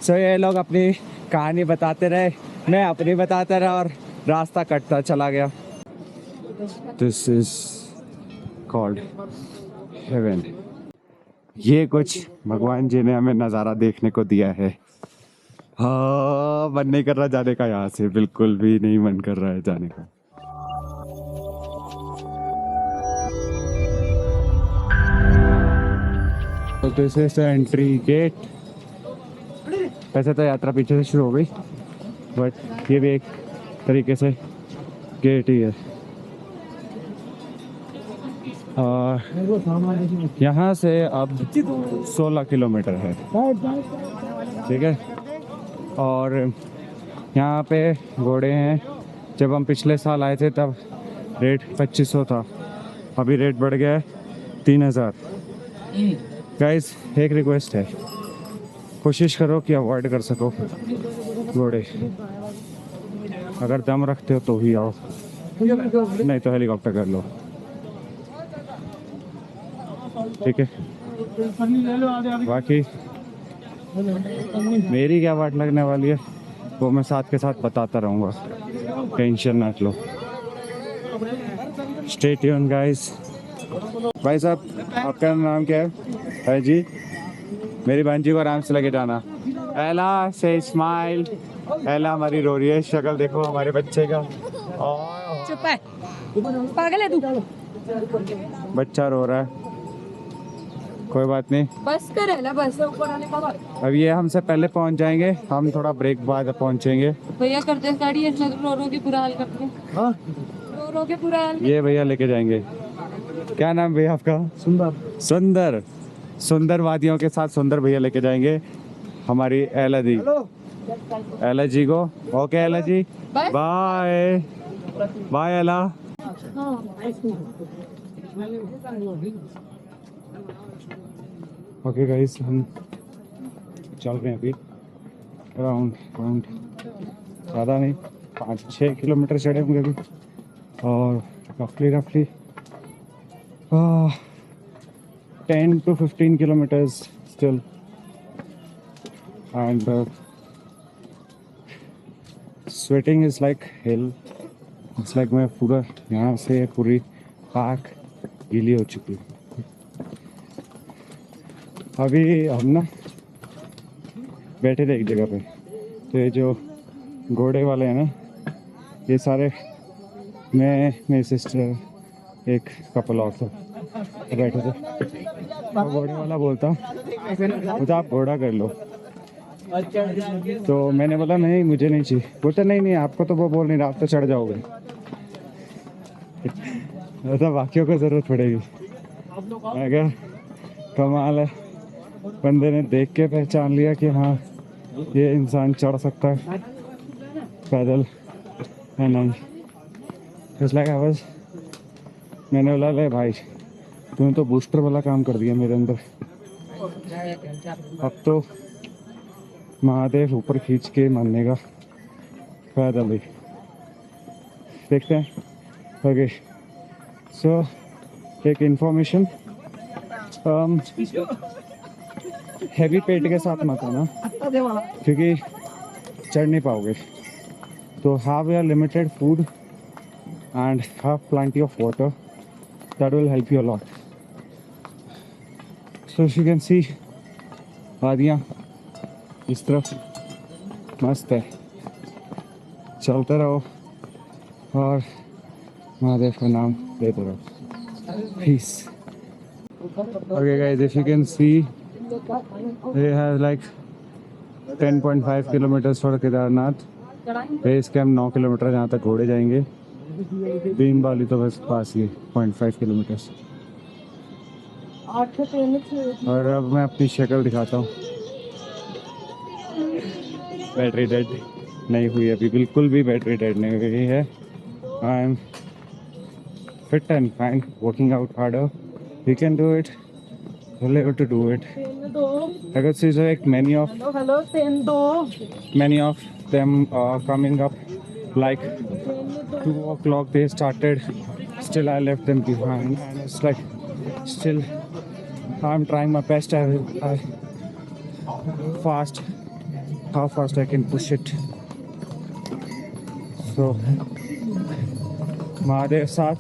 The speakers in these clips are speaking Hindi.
सो ये लोग अपनी कहानी बताते रहे, मैं अपनी बताता रहा और रास्ता कटता चला गया। This is called heaven. ये कुछ भगवान जी ने हमें नज़ारा देखने को दिया है। हाँ, मन नहीं कर रहा जाने का, यहाँ से बिल्कुल भी नहीं मन कर रहा है जाने का। तो this is the entry gate. वैसे तो यात्रा पीछे से शुरू हो गई, बट ये भी एक तरीके से गेट ही है। यहाँ से अब 16 किलोमीटर है, ठीक है। और यहाँ पे घोड़े हैं। जब हम पिछले साल आए थे तब रेट 2500 था, अभी रेट बढ़ गया है 3000। गाइस, एक रिक्वेस्ट है, कोशिश करो कि अवॉइड कर सको घोड़े। अगर दम रखते हो तो ही आओ, नहीं तो हेलीकॉप्टर कर लो, ठीक है। बाकी मेरी क्या वाट लगने वाली है वो मैं साथ के साथ बताता रहूँगा, टेंशन ना लो। Stay tune guys. भाई साहब, आपका नाम क्या है जी? मेरी बहन जी को आराम से लगे जाना। एला से स्माइल। एला हमारी रो रही है, शक्ल देखो हमारे बच्चे का। चुप है, पागल है तू। बच्चा रो रहा है, कोई बात नहीं, बस कर है ना, बस ऊपर आने का। अब ये हमसे पहले पहुंच जाएंगे, हम थोड़ा ब्रेक बाद पहुंचेंगे। भैया करते गाड़ी ऐसे रो रो के बुरा हाल करते हैं। हाँ, रो रो के बुरा हाल। ये भैया लेके जाएंगे। क्या नाम भैया आपका? सुंदर। सुंदर, सुंदर वादियों के साथ सुंदर भैया लेके जाएंगे हमारी एला दी। एला जी को। ओके एला जी, बाय बाय एला। ओके गाइस, हम चल रहे हैं अभी अराउंड ज़्यादा नहीं, 5-6 किलोमीटर चढ़े होंगे अभी, और रफली 10 to 15 kilometers still, and sweating is like hell. It's like मैं पूरा यहाँ से पूरी पाक गीली हो चुकी हूँ। अभी हम ना बैठे थे एक जगह पे, तो ये जो घोड़े वाले हैं ना, ये सारे, मैं, मेरी सिस्टर, एक कपल और था, बैठे थे। तो घोड़े वाला बोलता मुझे आप घोड़ा कर लो, तो मैंने बोला नहीं मुझे नहीं चाहिए। बोलता नहीं आपको तो वो बोल नहीं रहा, आप तो चढ़ जाओगे। ऐसा बाकियों को ज़रूरत पड़ेगी। मैं क्या, कमाल है, बंदे ने देख के पहचान लिया कि हाँ ये इंसान चढ़ सकता है पैदल है नहीं। इसलिए क्या बस मैंने बोला ले भाई, तूने तो बूस्टर वाला काम कर दिया मेरे अंदर। अब तो महादेव ऊपर खींच के मानने का पैदल ही देखते हैं। ओके, सो एक इंफॉर्मेशन, हैवी पेट के साथ मत आना क्योंकि चढ़ नहीं पाओगे। तो have your limited food and have plenty of water, that will help you a lot. So you can see वादियाँ इस तरफ मस्त है, चलते रहो और महादेव का नाम लेते रहो। Piece. Okay guys, if you can see, they have like 10.5 kilometers for Kedarnath. Base camp 9 kilometre, जहाँ तक घोड़े जाएंगे। भीम वाली तो बस पास ही 0.5 किलोमीटर। और अब मैं अपनी शक्ल दिखाता हूँ। बैटरी डेड नहीं हुई अभी, बिल्कुल भी बैटरी डेड नहीं हुई है। I am fit and fine, working out harder, we can do it, we'll able to do it. I could see like many of them coming up like 2 o'clock they started, still I left them behind, and it's like still I'm trying my best. I fast how fast I can push it. So Mahadev साथ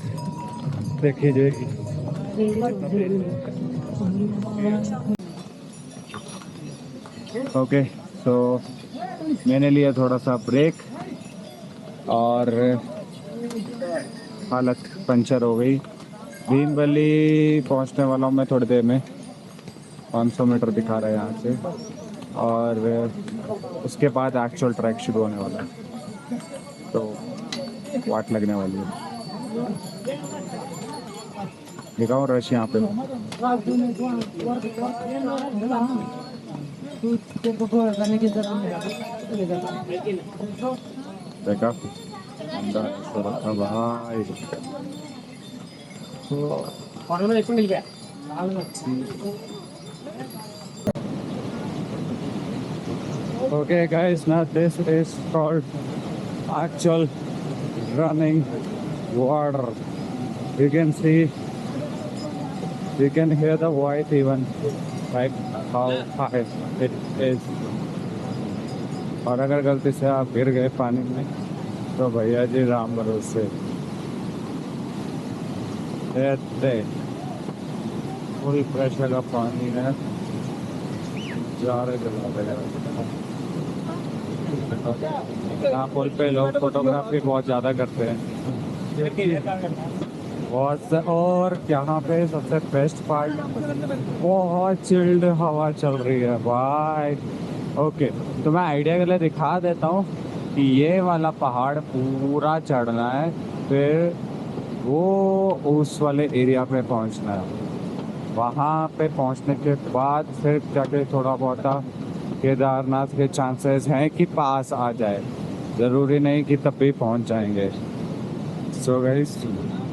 देखी जाएगी. ओके, तो मैंने लिया थोड़ा सा ब्रेक और हालत पंचर हो गई. भीमवली पहुंचने वाला हूँ मैं थोड़ी देर में. 500 मीटर दिखा रहा है यहाँ से, और उसके बाद एक्चुअल ट्रैक शुरू होने वाला है, तो वाट लगने वाली है. दिखाऊँ रश यहाँ पे. देखा भाई. Okay guys, now this is called actual running water. You can see, you can hear the voice even, like how high it is. और अगर गलती से आप गिर गए पानी में तो भैया जी राम भरोसे. फुल प्रेशर का पानी है, जा रहे यहाँ पुल पे लोग फोटोग्राफी बहुत ज़्यादा करते हैं. बहुत. और यहाँ पे सबसे बेस्ट पार्ट, बहुत चिल्ड हवा चल रही है भाई. ओके, तो मैं आइडिया के लिए दिखा देता हूँ कि ये वाला पहाड़ पूरा चढ़ना है, फिर वो उस वाले एरिया पे पहुँचना है. वहाँ पे पहुँचने के बाद फिर जाके थोड़ा बहुत केदारनाथ के चांसेस हैं कि पास आ जाए. ज़रूरी नहीं कि तब भी पहुँच जाएंगे. सो गाइस,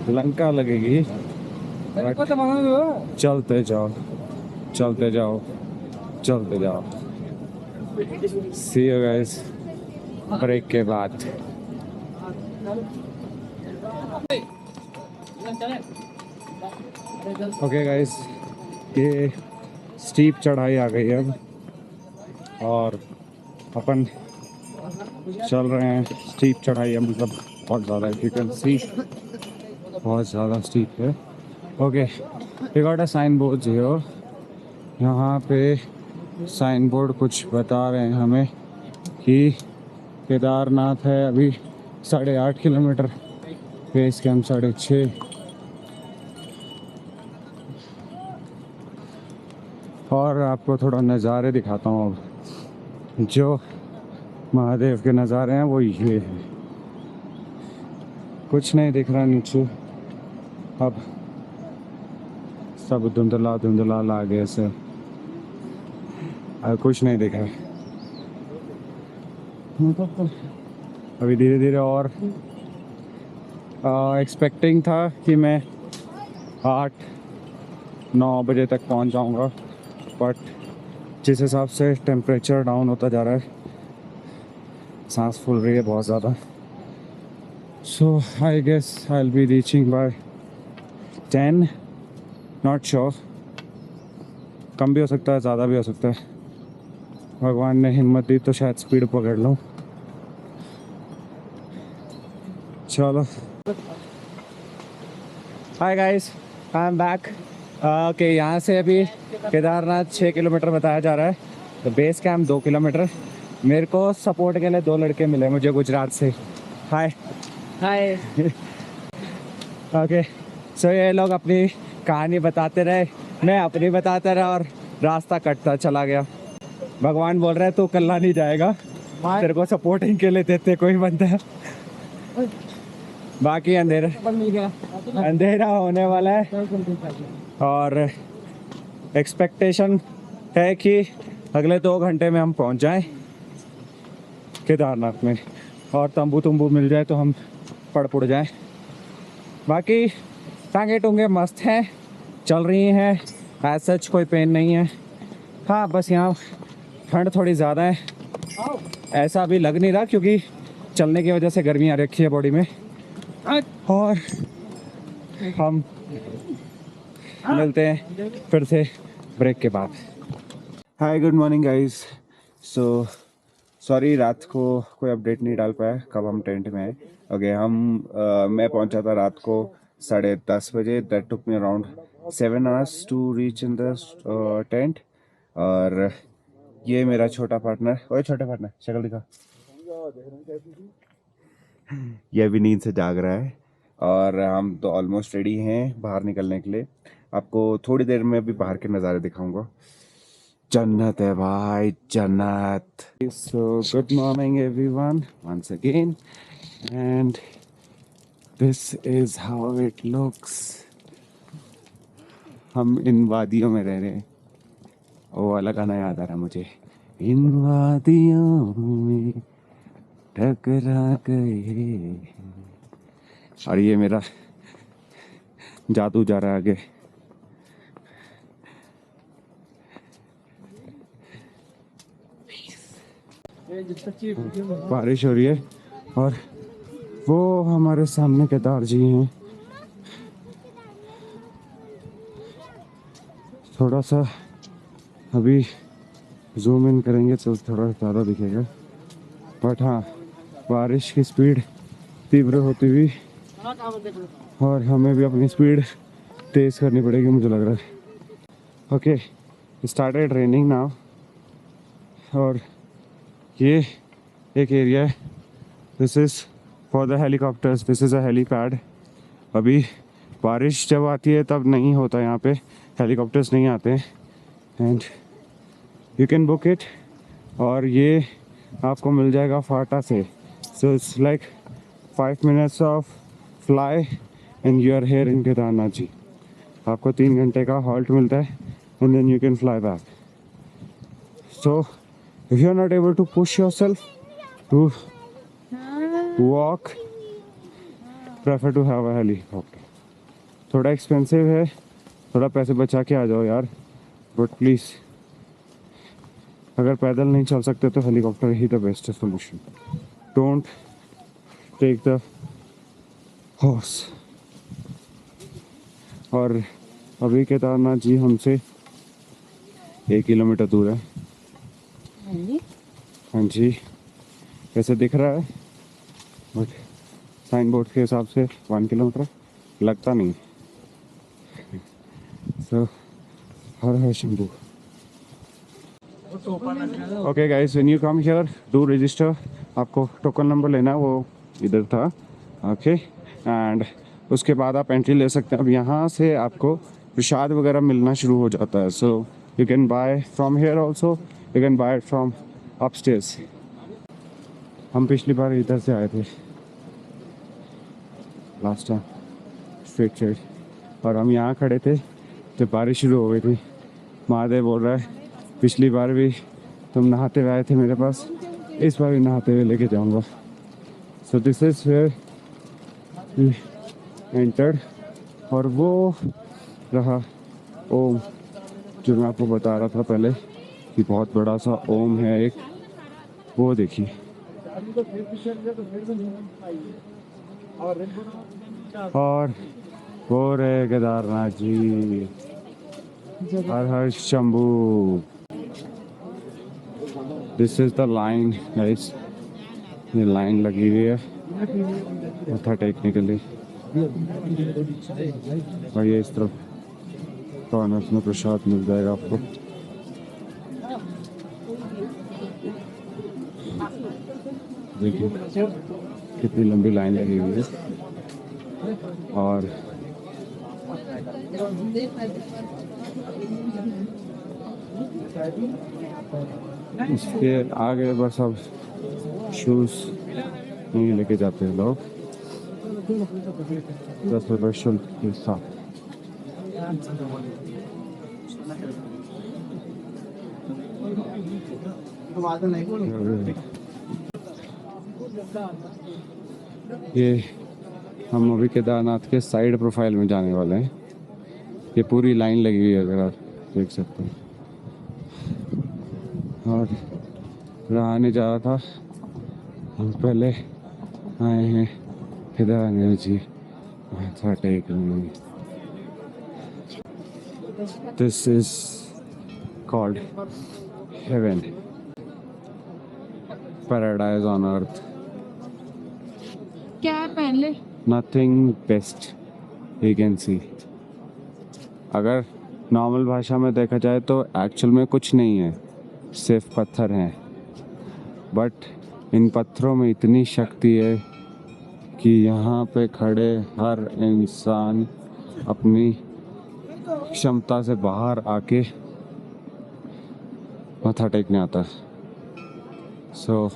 लंका लगेगी, चलते जाओ चलते जाओ चलते जाओ. सी यू गाइस ब्रेक के बाद. ओके गाइस, ये स्टीप चढ़ाई आ गई है अब, और अपन चल रहे हैं. स्टीप चढ़ाई है, मतलब बहुत ज़्यादा, यू कैन सी बहुत ज़्यादा स्टीप है. Okay, we got a sign board here. यहाँ पे साइन बोर्ड कुछ बता रहे हैं हमें कि केदारनाथ है अभी 8.5 किलोमीटर, बेस कैंप 6.5. और आपको थोड़ा नज़ारे दिखाता हूँ. अब जो महादेव के नज़ारे हैं वो ये हैं. कुछ नहीं दिख रहा नीचे, अब सब धुंधला धुंधला लागे से, अब कुछ नहीं दिख रहा. अभी धीरे धीरे, और एक्सपेक्टिंग था कि मैं 8-9 बजे तक पहुंच जाऊंगा, बट जिस हिसाब से टेम्परेचर डाउन होता जा रहा है, सांस फूल रही है बहुत ज़्यादा. So I guess I will be reaching by 10, not sure. कम भी हो सकता है, ज़्यादा भी हो सकता है. भगवान ने हिम्मत दी तो शायद स्पीड पकड़ लूँ. चलो. Hi guys, I am back. Okay, यहाँ से अभी केदारनाथ 6 किलोमीटर बताया जा रहा है, तो बेस कैंप 2 किलोमीटर. मेरे को सपोर्ट के लिए 2 लड़के मिले मुझे गुजरात से. हाय हाय. ओके, सो ये लोग अपनी कहानी बताते रहे, मैं अपनी बताता रहा, और रास्ता कटता चला गया. भगवान बोल रहा है तू कल्ला नहीं जाएगा, तेरे को सपोर्टिंग के लिए देते कोई बनता है. बाकी अंधेरा होने वाला है, और एक्सपेक्टेशन है कि अगले 2 घंटे में हम पहुंच जाएं केदारनाथ में, और तंबू मिल जाए तो हम पड़ जाएं. बाकी टांगे टूंगे मस्त हैं, चल रही हैं, एज सच कोई पेन नहीं है. हाँ, बस यहाँ ठंड थोड़ी ज़्यादा है. ऐसा अभी लग नहीं रहा क्योंकि चलने की वजह से गर्मी आ रखी है बॉडी में. और हम मिलते हैं फिर से ब्रेक के बाद. Hi, good morning guys. So sorry रात को कोई अपडेट नहीं डाल पाया कब हम टेंट में आए। ओके मैं पहुंचा था रात को 10:30 बजे। That took me around 7 hours to reach in the tent. और ये मेरा छोटा पार्टनर, ओए छोटा पार्टनर शक्ल दिखा। ये अभी नींद से जाग रहा है और हम तो ऑलमोस्ट रेडी हैं बाहर निकलने के लिए। आपको थोड़ी देर में अभी बाहर के नज़ारे दिखाऊंगा। जन्नत है भाई, जन्नत। So good morning everyone once again and this is how it looks. हम इन वादियों में रह रहे हैं। वो वाला गाना याद आ रहा मुझे, इन वादियों में टकरा गए। और ये मेरा जादू जा रहा है आगे। बारिश हो रही है और वो हमारे सामने केदार जी हैं। थोड़ा सा अभी जूम इन करेंगे तो थोड़ा ज़्यादा दिखेगा, बट हाँ बारिश की स्पीड तीव्र होती हुई और हमें भी अपनी स्पीड तेज़ करनी पड़ेगी मुझे लग रहा है। Okay started raining now. और ये एक एरिया है, this is for the helicopters, this is a helipad. अभी बारिश जब आती है तब नहीं होता यहाँ पे, हेलीकॉप्टर्स नहीं आते हैं and you can book it. और ये आपको मिल जाएगा फाटा से। So it's like 5 minutes of fly and you are here in Kedarnath ji. आपको 3 घंटे का हॉल्ट मिलता है and then you can fly back. So if you are not able to push yourself to walk, prefer to have a helicopter. थोड़ा एक्सपेंसिव है, थोड़ा पैसे बचा के आ जाओ यार, बट प्लीज़ अगर पैदल नहीं चल सकते तो हेलीकॉप्टर ही the best solution. Don't take the horse. और अभी केदारनाथ जी हमसे 1 किलोमीटर दूर है। हाँ जी कैसे दिख रहा है, बट साइन बोर्ड के हिसाब से 1 किलोमीटर लगता नहीं। So Har Har Shambhu. Okay guys when you come here do register. आपको टोकन नंबर लेना है, वो इधर था। ओके एंड उसके बाद आप एंट्री ले सकते हैं। अब यहाँ से आपको प्रसाद वगैरह मिलना शुरू हो जाता है। So you can buy from here also, you can buy from upstairs. हम पिछली बार इधर से आए थे लास्ट टाइम स्ट्रेट साइड, और हम यहाँ खड़े थे जब बारिश शुरू हो गई थी। महादेव बोल रहा है पिछली बार भी तुम नहाते हुए आए थे मेरे पास, इस बार भी नहाते हुए लेके जाऊँगा। So this is where we entered. और वो रहा ओम जो मैं आपको बता रहा था पहले कि बहुत बड़ा सा ओम है एक, वो देखिए। और वो रहे Kedarnath ji, Har Har Shambhu. This is the line guys, ये लाइन लगी हुई है मत्था टेकने के लिए। और ये इस तरफ कॉर्नर्स में प्रसाद मिल जाएगा आपको। देखिए कितनी लंबी लाइन लगी हुई है। और इसके आगे बस अब शूज़ नहीं लेके जाते हैं लोग, 10 रुपये शुल्क के साथ। ये हम अभी केदारनाथ के साइड प्रोफाइल में जाने वाले हैं। ये पूरी लाइन लगी हुई है अगर आप देख सकते हैं। और रहा नहीं जा रहा था, हम पहले आए हैं केदारनाथ जी माथा टेकने। This is called heaven. paradise on earth. क्या पहन ले? Nothing best you can see. अगर नॉर्मल भाषा में देखा जाए तो एक्चुअल में कुछ नहीं है, सिर्फ पत्थर हैं, बट इन पत्थरों में इतनी शक्ति है कि यहाँ पे खड़े हर इंसान अपनी क्षमता से बाहर आके माथा टेकने आता है. सो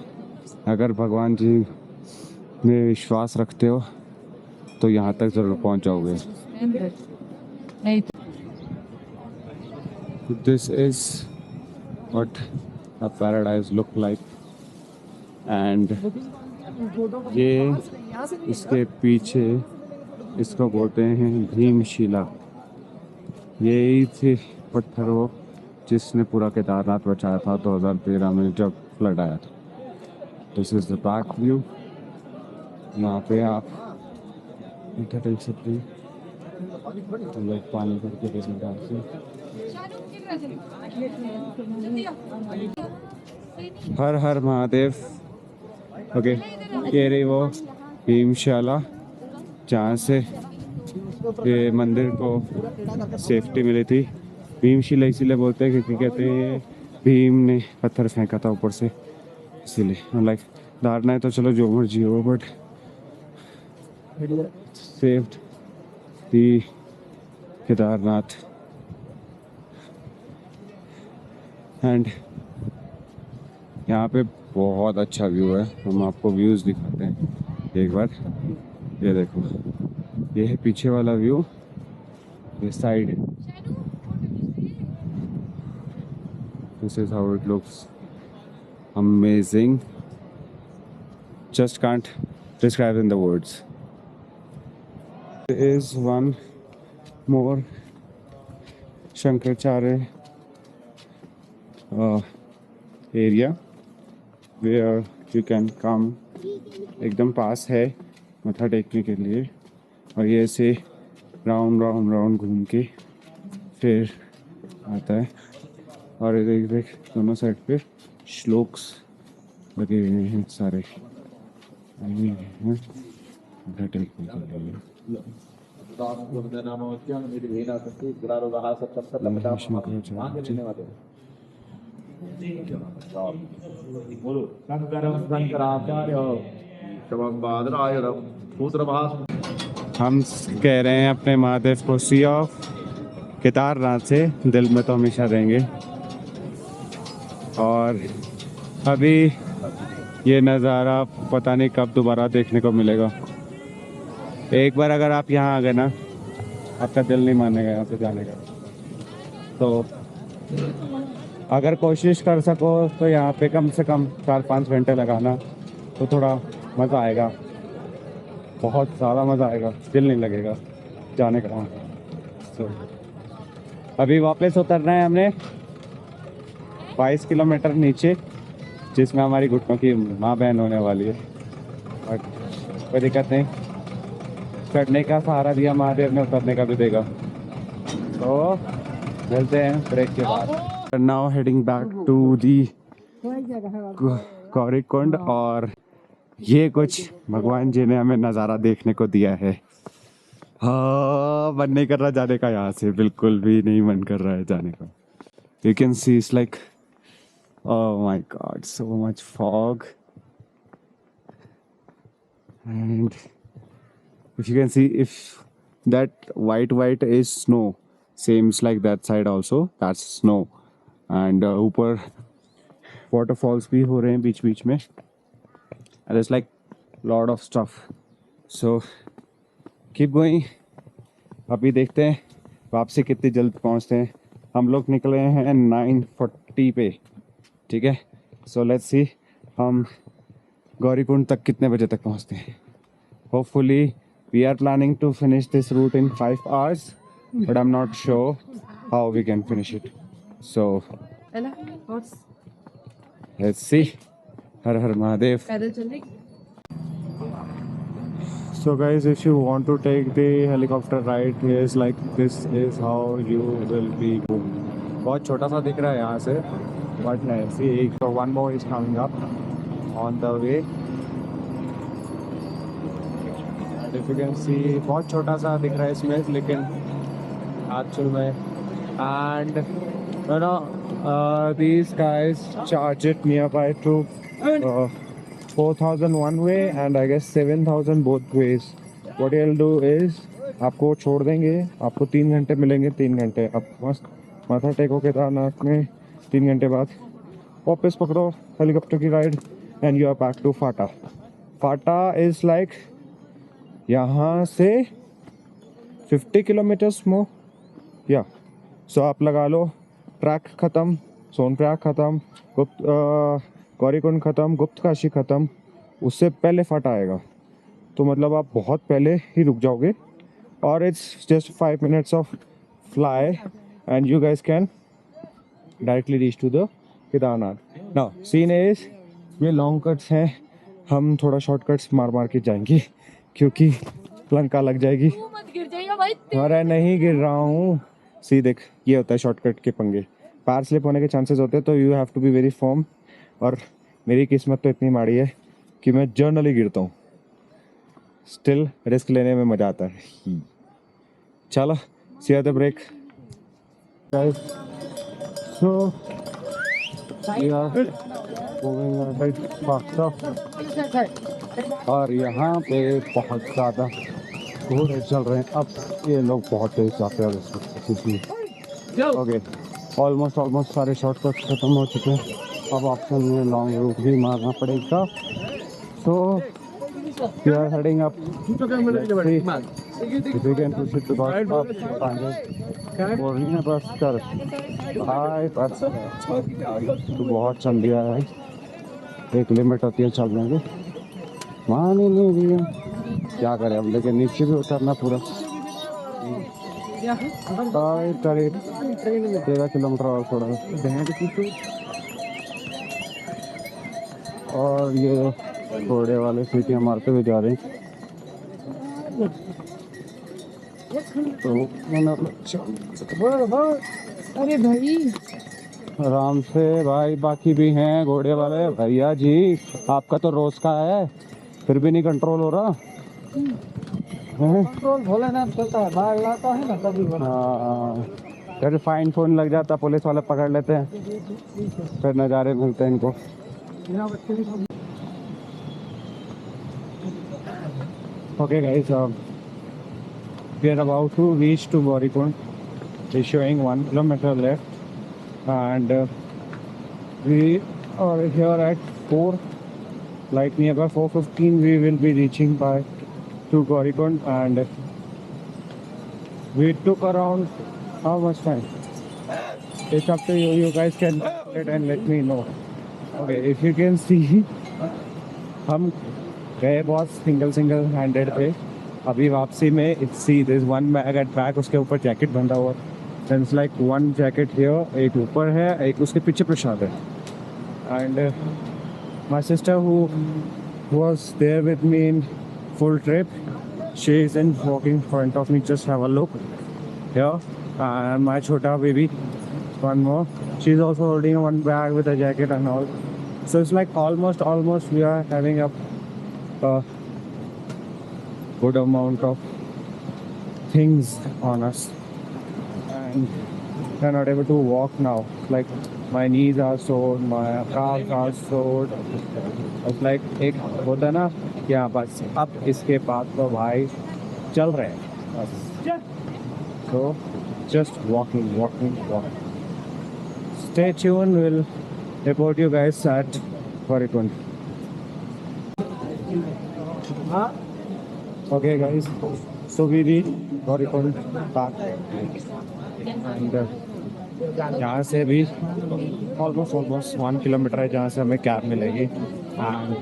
अगर भगवान जी में विश्वास रखते हो तो यहाँ तक ज़रूर पहुँच जाओगे. नहीं This is what a paradise look like, and ये इसके पीछे इसको बोलते हैं भीमशिला. यही थी पत्थर वो जिसने पूरा केदारनाथ बचाया था 2013 में जब फ्लड आया था. This is the back view. यहाँ पे आप मीठा देख सकते हैं, हम लोग पानी करके देखने का से. हर हर महादेव. ओके, ये रही वो भीमशाला जहाँ से ये मंदिर को सेफ्टी मिली थी. भीमशिला इसीलिए बोलते हैं क्योंकि कहते हैं भीम ने पत्थर फेंका था ऊपर से, इसीलिए. लाइक धारणा है तो चलो जो मर्जी हो, but saved the Kedarnath. And यहाँ पे बहुत अच्छा व्यू है. हम आपको व्यूज़ दिखाते हैं एक बार. ये देखो, ये है पीछे वाला व्यू, ये साइड है. This is how it looks. Amazing. Just can't describe in the words. There is one more Shankaracharya area where you can come. एकदम पास है मत्था टेकने के लिए, और ये ऐसे राउंड राउंड राउंड घूम के फिर आता है. और इधर देख दोनों साइड पे श्लोक्स लगे हुए हैं सारे मत्था टेकने के लिए. हम कह रहे हैं अपने महादेव को सी ऑफ केदारनाथ से दिल में तो हमेशा रहेंगे. और अभी ये नज़ारा पता नहीं कब दोबारा देखने को मिलेगा. एक बार अगर आप यहाँ आ गए ना, आपका दिल नहीं मानेगा यहाँ से जाने का. तो अगर कोशिश कर सको तो यहाँ पे कम से कम 4-5 घंटे लगाना, तो थोड़ा मज़ा आएगा. बहुत ज़्यादा मज़ा आएगा, दिल नहीं लगेगा जाने का वहाँ. तो अभी वापस उतरना है हमने 22 किलोमीटर नीचे, जिसमें हमारी घुटनों की माँ बहन होने वाली है. और कोई दिक्कत नहीं, चढ़ने का सहारा दिया महादेव ने, उतरने का भी देगा. तो मिलते हैं ब्रेक के बाद. Now heading back to the Gaurikund. और ये कुछ भगवान जी ने हमें नज़ारा देखने को दिया है. हाँ, मन नहीं कर रहा जाने का, यहाँ से बिल्कुल भी नहीं मन कर रहा है जाने का. You can see it's like, oh my god, so much fog. And if you can see, if that white is snow, seems like that side also, that's snow. And ऊपर waterfalls भी हो रहे हैं बीच बीच में. And there's like lot of stuff. So keep going. अभी देखते हैं वापसी कितनी जल्द पहुंचते हैं. हम लोग निकले हैं 9:40 पे, ठीक है. सो लेट्स सी हम गौरीकुंड तक कितने बजे तक पहुंचते हैं. Hopefully we are planning to finish this route in 5 hours, but I am not sure how we can finish it. So let's see. Har Har Mahadev. पैदल चलने. So guys, if you want to take the helicopter ride, is like this is how you will be. बहुत छोटा सा दिख रहा है यहाँ से, बट नहीं. सी एक तो one more is coming up. On the way. If you can see बहुत छोटा सा दिख रहा है इसमें, लेकिन एक्चुअल में and you know these guys charge it nearby to 4,000 one way and I guess 7,000 both ways. What you'll do is आपको छोड़ देंगे, आपको 3 घंटे मिलेंगे, 3 घंटे आप मस्त माथा टेको केदारनाथ में, 3 घंटे बाद वापस पकड़ो हेलीकॉप्टर की ride and you are back to Phata. Phata is like यहाँ से 50 किलोमीटर्स मोर या सो आप लगा लो ट्रैक ख़त्म, सोनप्रयाग ख़त्म, गौरीकुंड ख़त्म, गुप्तकाशी ख़त्म, उससे पहले फाटा आएगा। तो मतलब आप बहुत पहले ही रुक जाओगे और it's just 5 minutes of fly and you guys can directly reach to the Kedarnath. Now scene is ये लॉन्ग कट्स हैं, हम थोड़ा शॉर्टकट्स मार मार के जाएंगे क्योंकि लंका लग जाएगी। मत गिर जाइएगा भाई। अरे नहीं गिर रहा हूँ, सी देख ये होता है शॉर्टकट के पंगे, पैर स्लिप होने के चांसेस होते हैं, तो you have to be very firm. और मेरी किस्मत तो इतनी माड़ी है कि मैं जर्नली गिरता हूँ, स्टिल रिस्क लेने में मज़ा आता है। चलो see the break guys, so we are moving ahead faster और यहाँ पे बहुत ज़्यादा घोड़े चल रहे हैं। अब ये लोग बहुत तेज जाते हैं। ओके ऑलमोस्ट सारे शॉर्टकट खत्म हो चुके हैं, अब ऑप्शन में लॉन्ग रूट भी मारना पड़ेगा। So we are heading up, बस कर बस तो बहुत चल दिया है, एक लिमिट होती है चलने की, मान ही नहीं रही है, क्या करें अब, लेकिन नीचे भी उतरना पूरा करीब 13 किलोमीटर और थोड़ा, और ये घोड़े वाले सीटियाँ मारते हुए जा रहे हैं। तो अरे भाई आराम से भाई, बाकी भी हैं घोड़े वाले भैया जी, आपका तो रोज का है फिर भी नहीं कंट्रोल हो रहा है। कंट्रोल भोलेनाथ चलता है, बाढ़ लाता है ना कभी। हाँ फिर फाइन फोन लग जाता, पुलिस वाले पकड़ लेते हैं, फिर नज़ारे मिलते हैं इनको। Okay guys, we are about to reach to Gaurikund. It's showing 1 kilometer left and we are here at 4, like nearby 4:15 we will be reaching by to Gaurikund, and we took around how much time? It's up to you, you guys can calculate and let me know. Okay, if you can see, हम गए बहुत सिंगल हैंडेड पे, अभी वापसी में it's see this one bag at back, उसके ऊपर जैकेट बंधा हुआ, it's like one jacket here, एक ऊपर है, एक उसके पीछे प्रसाद है। And my sister who was there with me in full trip, she is in walking front of me, just have a look here, and my छोटा baby one more, she is also holding one bag with a jacket and all, so it's like almost we are having a good amount of things on us, and we're not able to walk now, like my knees are sore, my calves are sore, it's like एक होता है ना क्या, बस अब इसके बाद तो भाई चल रहे हैं बस, so just walking. Stay tuned, we'll report you guys at Gaurikund. Okay guys, so we reached Gaurikund Park and यहाँ से भी ऑलमोस्ट 1 किलोमीटर है जहाँ से हमें कैब मिलेगी, एंड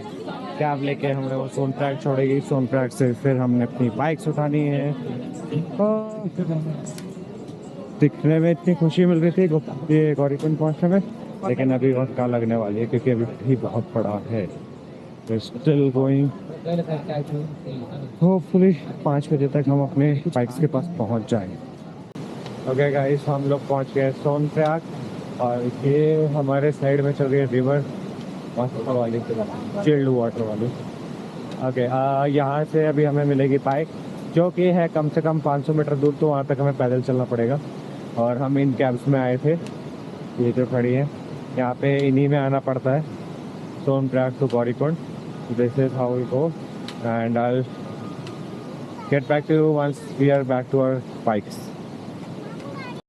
कैब लेके हमें वो सोनप्रयाग छोड़ेगी, सोनप्रयाग से फिर हमने अपनी बाइक्स उठानी है। दिखने में इतनी खुशी मिल रही थी ये गौरीकुंड पहुँचने में, लेकिन अभी वक्त का लगने वाली है क्योंकि अभी भी बहुत बड़ा है। स्टिल गोइंग, होपफुली 5 बजे तक हम अपने बाइक्स के पास पहुंच जाएंगे। ओके गाइस, हम लोग पहुंच गए सोनप्रयाग, और ये हमारे साइड में चल रही है रिवर, वाटर वाली, चिल्ड वाटर वाली। ओके, यहाँ से अभी हमें मिलेगी बाइक, जो कि है कम से कम 500 मीटर दूर, तो वहाँ तक हमें पैदल चलना पड़ेगा। और हम इन कैब्स में आए थे, ये जो खड़ी है यहाँ पे, इन्हीं में आना पड़ता है, Sonprayag to Gaurikund. This is how we go and I get back to you once we are back to our bikes.